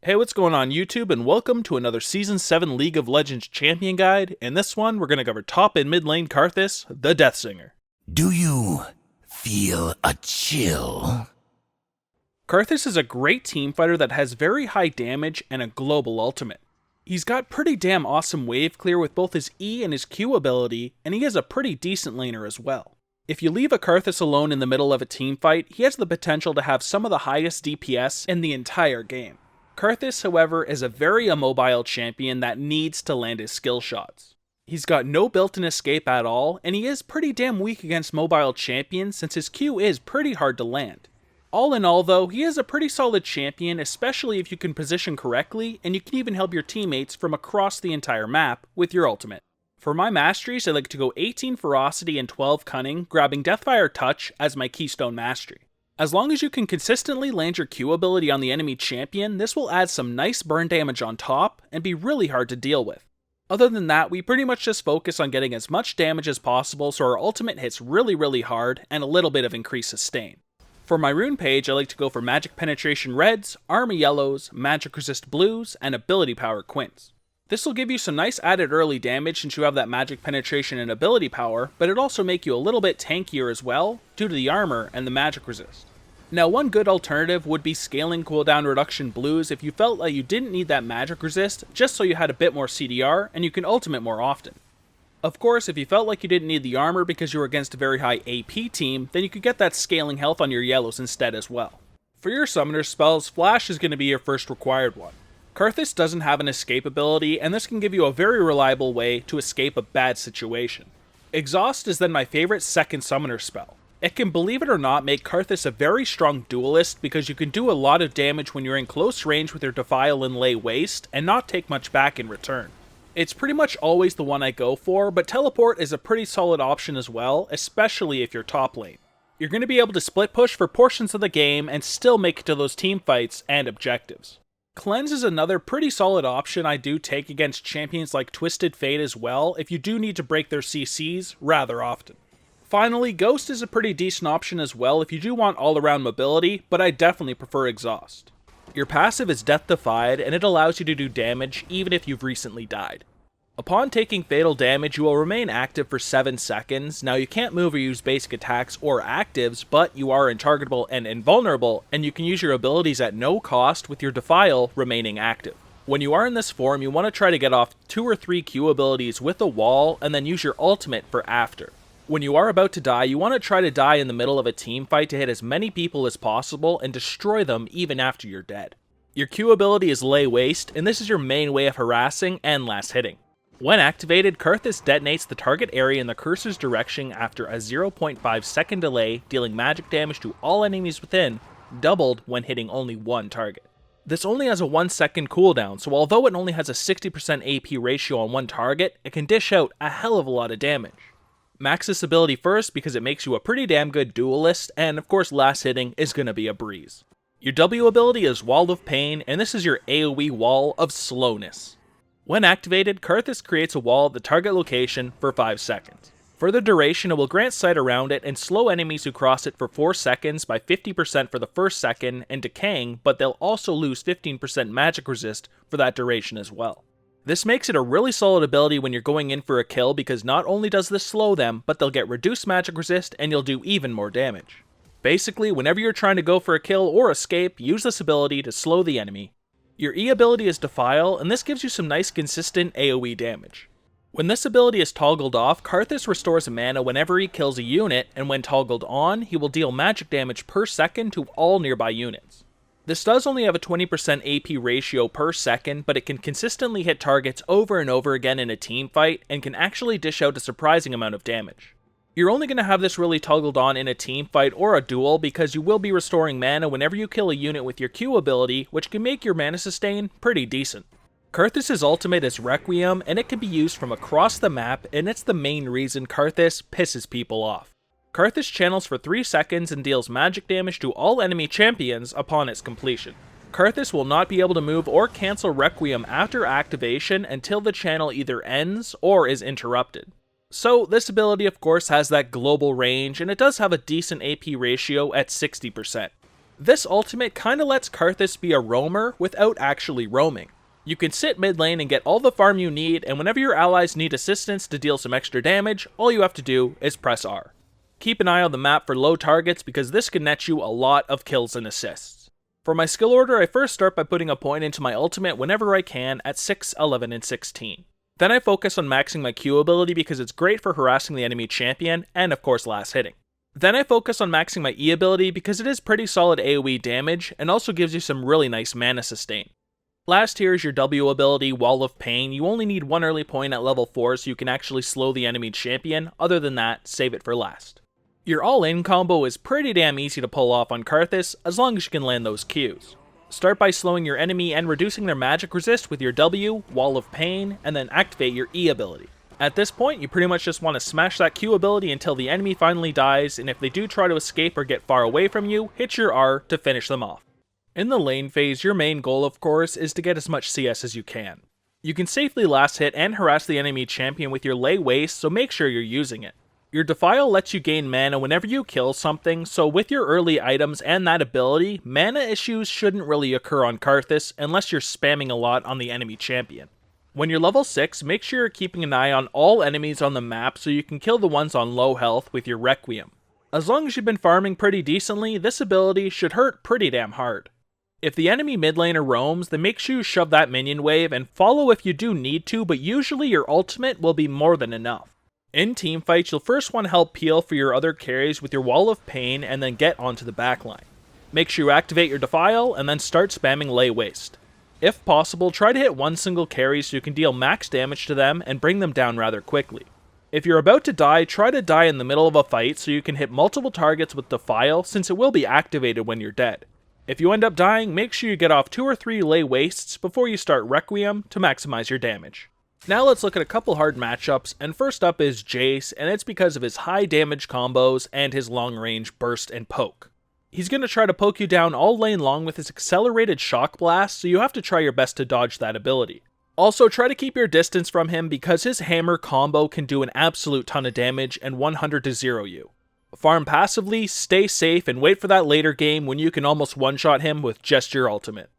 Hey, what's going on YouTube, and welcome to another Season 7 League of Legends Champion Guide. In this one, we're going to cover top and mid lane Karthus, the Deathsinger. Do you feel a chill? Karthus is a great team fighter that has very high damage and a global ultimate. He's got pretty damn awesome wave clear with both his E and his Q ability, and he is a pretty decent laner as well. If you leave a Karthus alone in the middle of a team fight, he has the potential to have some of the highest DPS in the entire game. Karthus, however, is a very immobile champion that needs to land his skill shots. He's got no built-in escape at all, and he is pretty damn weak against mobile champions since his Q is pretty hard to land. All in all though, he is a pretty solid champion, especially if you can position correctly, and you can even help your teammates from across the entire map with your ultimate. For my Masteries, I like to go 18 Ferocity and 12 Cunning, grabbing Deathfire Touch as my keystone mastery. As long as you can consistently land your Q ability on the enemy champion, this will add some nice burn damage on top and be really hard to deal with. Other than that, we pretty much just focus on getting as much damage as possible so our ultimate hits really hard and a little bit of increased sustain. For my rune page, I like to go for Magic Penetration Reds, Armor Yellows, Magic Resist Blues, and Ability Power Quints. This will give you some nice added early damage since you have that Magic Penetration and Ability Power, but it also make you a little bit tankier as well, due to the armor and the Magic Resist. Now, one good alternative would be scaling cooldown reduction blues if you felt like you didn't need that magic resist, just so you had a bit more CDR and you can ultimate more often. Of course, if you felt like you didn't need the armor because you were against a very high AP team, then you could get that scaling health on your yellows instead as well. For your summoner spells, Flash is going to be your first required one. Karthus doesn't have an escape ability, and this can give you a very reliable way to escape a bad situation. Exhaust is then my favorite second summoner spell. It can, believe it or not, make Karthus a very strong duelist because you can do a lot of damage when you're in close range with your Defile and Lay Waste and not take much back in return. It's pretty much always the one I go for, but Teleport is a pretty solid option as well, especially if you're top lane. You're going to be able to split push for portions of the game and still make it to those team fights and objectives. Cleanse is another pretty solid option I do take against champions like Twisted Fate as well if you do need to break their CCs rather often. Finally, Ghost is a pretty decent option as well if you do want all-around mobility, but I definitely prefer Exhaust. Your passive is Death Defied, and it allows you to do damage even if you've recently died. Upon taking fatal damage, you will remain active for 7 seconds. Now, you can't move or use basic attacks or actives, but you are intargetable and invulnerable, and you can use your abilities at no cost with your Defile remaining active. When you are in this form, you want to try to get off 2 or 3 Q abilities with a wall, and then use your ultimate for after. When you are about to die, you want to try to die in the middle of a team fight to hit as many people as possible and destroy them even after you're dead. Your Q ability is Lay Waste, and this is your main way of harassing and last hitting. When activated, Karthus detonates the target area in the cursor's direction after a 0.5 second delay, dealing magic damage to all enemies within, doubled when hitting only one target. This only has a 1 second cooldown, so although it only has a 60% AP ratio on one target, it can dish out a hell of a lot of damage. Max this ability first because it makes you a pretty damn good duelist, and of course last hitting is going to be a breeze. Your W ability is Wall of Pain, and this is your AoE wall of slowness. When activated, Karthus creates a wall at the target location for 5 seconds. For the duration, it will grant sight around it and slow enemies who cross it for 4 seconds by 50% for the first second and decaying, but they'll also lose 15% magic resist for that duration as well. This makes it a really solid ability when you're going in for a kill because not only does this slow them, but they'll get reduced magic resist and you'll do even more damage. Basically, whenever you're trying to go for a kill or escape, use this ability to slow the enemy. Your E ability is Defile, and this gives you some nice consistent AoE damage. When this ability is toggled off, Karthus restores mana whenever he kills a unit, and when toggled on, he will deal magic damage per second to all nearby units. This does only have a 20% AP ratio per second, but it can consistently hit targets over and over again in a team fight, and can actually dish out a surprising amount of damage. You're only going to have this really toggled on in a team fight or a duel because you will be restoring mana whenever you kill a unit with your Q ability, which can make your mana sustain pretty decent. Karthus' ultimate is Requiem, and it can be used from across the map, and it's the main reason Karthus pisses people off. Karthus channels for 3 seconds and deals magic damage to all enemy champions upon its completion. Karthus will not be able to move or cancel Requiem after activation until the channel either ends or is interrupted. So this ability of course has that global range, and it does have a decent AP ratio at 60%. This ultimate kinda lets Karthus be a roamer without actually roaming. You can sit mid lane and get all the farm you need, and whenever your allies need assistance to deal some extra damage, all you have to do is press R. Keep an eye on the map for low targets because this can net you a lot of kills and assists. For my skill order, I first start by putting a point into my ultimate whenever I can at 6, 11, and 16. Then I focus on maxing my Q ability because it's great for harassing the enemy champion, and of course last hitting. Then I focus on maxing my E ability because it is pretty solid AoE damage, and also gives you some really nice mana sustain. Last here is your W ability, Wall of Pain. You only need one early point at level 4 so you can actually slow the enemy champion, other than that, save it for last. Your all-in combo is pretty damn easy to pull off on Karthus, as long as you can land those Qs. Start by slowing your enemy and reducing their magic resist with your W, Wall of Pain, and then activate your E ability. At this point, you pretty much just want to smash that Q ability until the enemy finally dies, and if they do try to escape or get far away from you, hit your R to finish them off. In the lane phase, your main goal of course is to get as much CS as you can. You can safely last hit and harass the enemy champion with your lay waste, so make sure you're using it. Your Defile lets you gain mana whenever you kill something, so with your early items and that ability, mana issues shouldn't really occur on Karthus unless you're spamming a lot on the enemy champion. When you're level 6, make sure you're keeping an eye on all enemies on the map so you can kill the ones on low health with your Requiem. As long as you've been farming pretty decently, this ability should hurt pretty damn hard. If the enemy mid laner roams, then make sure you shove that minion wave and follow if you do need to, but usually your ultimate will be more than enough. In teamfights, you'll first want to help peel for your other carries with your Wall of Pain and then get onto the backline. Make sure you activate your Defile and then start spamming Lay Waste. If possible, try to hit one single carry so you can deal max damage to them and bring them down rather quickly. If you're about to die, try to die in the middle of a fight so you can hit multiple targets with Defile since it will be activated when you're dead. If you end up dying, make sure you get off 2 or 3 Lay Wastes before you start Requiem to maximize your damage. Now let's look at a couple hard matchups, and first up is Jace, and it's because of his high damage combos and his long range burst and poke. He's going to try to poke you down all lane long with his accelerated shock blast, so you have to try your best to dodge that ability. Also, try to keep your distance from him because his hammer combo can do an absolute ton of damage and 100 to 0 you. Farm passively, stay safe, and wait for that later game when you can almost one-shot him with just your ultimate.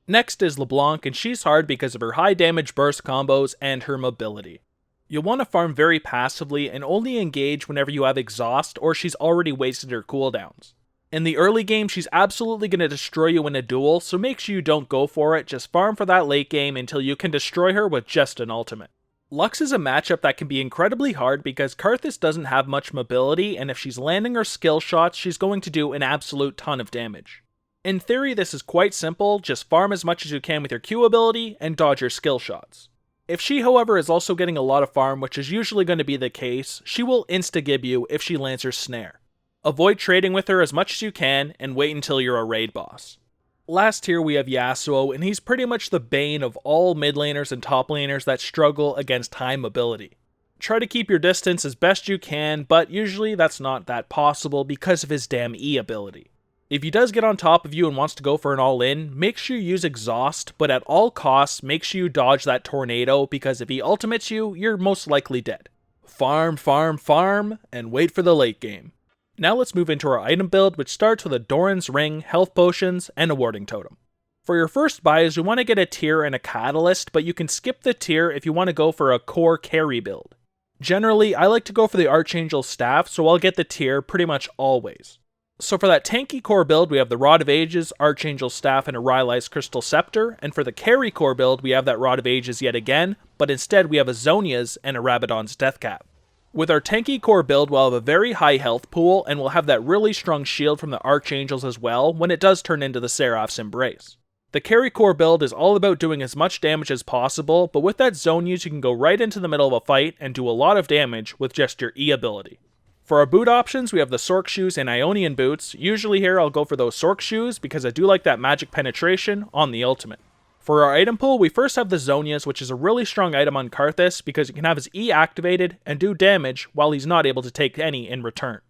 Next is LeBlanc, and she's hard because of her high damage burst combos and her mobility. You'll want to farm very passively and only engage whenever you have exhaust or she's already wasted her cooldowns. In the early game, she's absolutely going to destroy you in a duel, so make sure you don't go for it, just farm for that late game until you can destroy her with just an ultimate. Lux is a matchup that can be incredibly hard because Karthus doesn't have much mobility, and if she's landing her skill shots, she's going to do an absolute ton of damage. In theory, this is quite simple, just farm as much as you can with your Q ability and dodge your skill shots. If she, however, is also getting a lot of farm, which is usually going to be the case, she will insta-gib you if she lands her snare. Avoid trading with her as much as you can, and wait until you're a raid boss. Last here we have Yasuo, and he's pretty much the bane of all mid laners and top laners that struggle against high mobility. Try to keep your distance as best you can, but usually that's not that possible because of his damn E ability. If he does get on top of you and wants to go for an all-in, make sure you use exhaust, but at all costs make sure you dodge that tornado because if he ultimates you, you're most likely dead. Farm, farm, farm, and wait for the late game. Now let's move into our item build, which starts with a Doran's Ring, health potions, and a warding totem. For your first buys, you want to get a tier and a catalyst, but you can skip the tier if you want to go for a core carry build. Generally, I like to go for the Archangel's Staff, so I'll get the tier pretty much always. So for that tanky core build, we have the Rod of Ages, Archangel's Staff, and a Rylai's Crystal Scepter, and for the carry core build, we have that Rod of Ages yet again, but instead we have a Zhonya's and a Rabadon's Deathcap. With our tanky core build, we'll have a very high health pool, and we'll have that really strong shield from the Archangels as well when it does turn into the Seraph's Embrace. The carry core build is all about doing as much damage as possible, but with that Zhonya's you can go right into the middle of a fight and do a lot of damage with just your E ability. For our boot options, we have the Sork Shoes and Ionian Boots. Usually here I'll go for those Sork Shoes because I do like that magic penetration on the ultimate. For our item pool, we first have the Zhonya's, which is a really strong item on Karthus because you can have his E activated and do damage while he's not able to take any in return.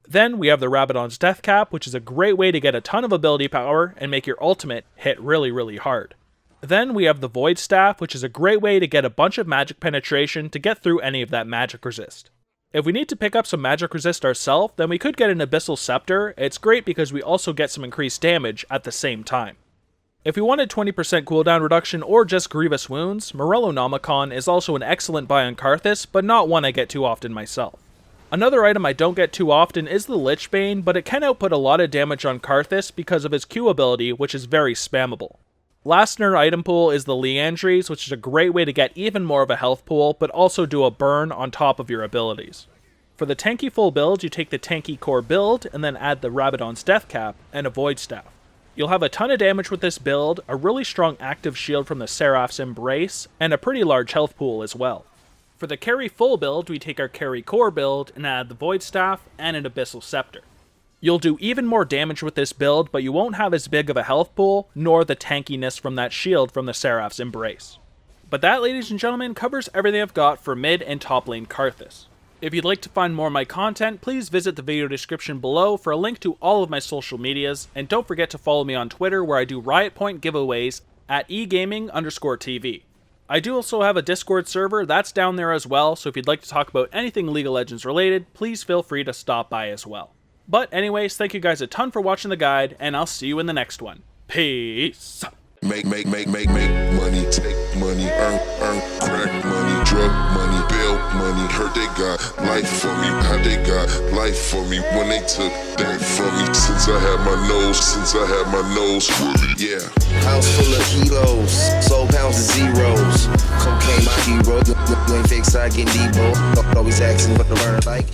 Then we have the Rabadon's Deathcap, which is a great way to get a ton of ability power and make your ultimate hit really hard. Then we have the Void Staff, which is a great way to get a bunch of magic penetration to get through any of that magic resist. If we need to pick up some magic resist ourselves, then we could get an Abyssal Scepter. It's great because we also get some increased damage at the same time. If we wanted 20% cooldown reduction or just grievous wounds, Morellonomicon is also an excellent buy on Karthus, but not one I get too often myself. Another item I don't get too often is the Lichbane, but it can output a lot of damage on Karthus because of his Q ability, which is very spammable. Last in our item pool is the Leandries, which is a great way to get even more of a health pool, but also do a burn on top of your abilities. For the tanky full build, you take the tanky core build, and then add the Rabadon's Death Cap and a Void Staff. You'll have a ton of damage with this build, a really strong active shield from the Seraph's Embrace, and a pretty large health pool as well. For the carry full build, we take our carry core build and add the Void Staff and an Abyssal Scepter. You'll do even more damage with this build, but you won't have as big of a health pool, nor the tankiness from that shield from the Seraph's Embrace. But that, ladies and gentlemen, covers everything I've got for mid and top lane Karthus. If you'd like to find more of my content, please visit the video description below for a link to all of my social medias, and don't forget to follow me on Twitter where I do Riot Point giveaways at egaming_TV. I do also have a Discord server that's down there as well, so if you'd like to talk about anything League of Legends related, please feel free to stop by as well. But anyways, thank you guys a ton for watching the guide, and I'll see you in the next one. Peace! Make money, take money, earn, crack money, drug money, bail money. Heard they got life for me, how they got life for me when they took that from me. Since I had my nose fully, yeah. House full of kilos, soul pounds of zeros. Cocaine my hero, you ain't fake side getting Debo. Always asking what to learn like.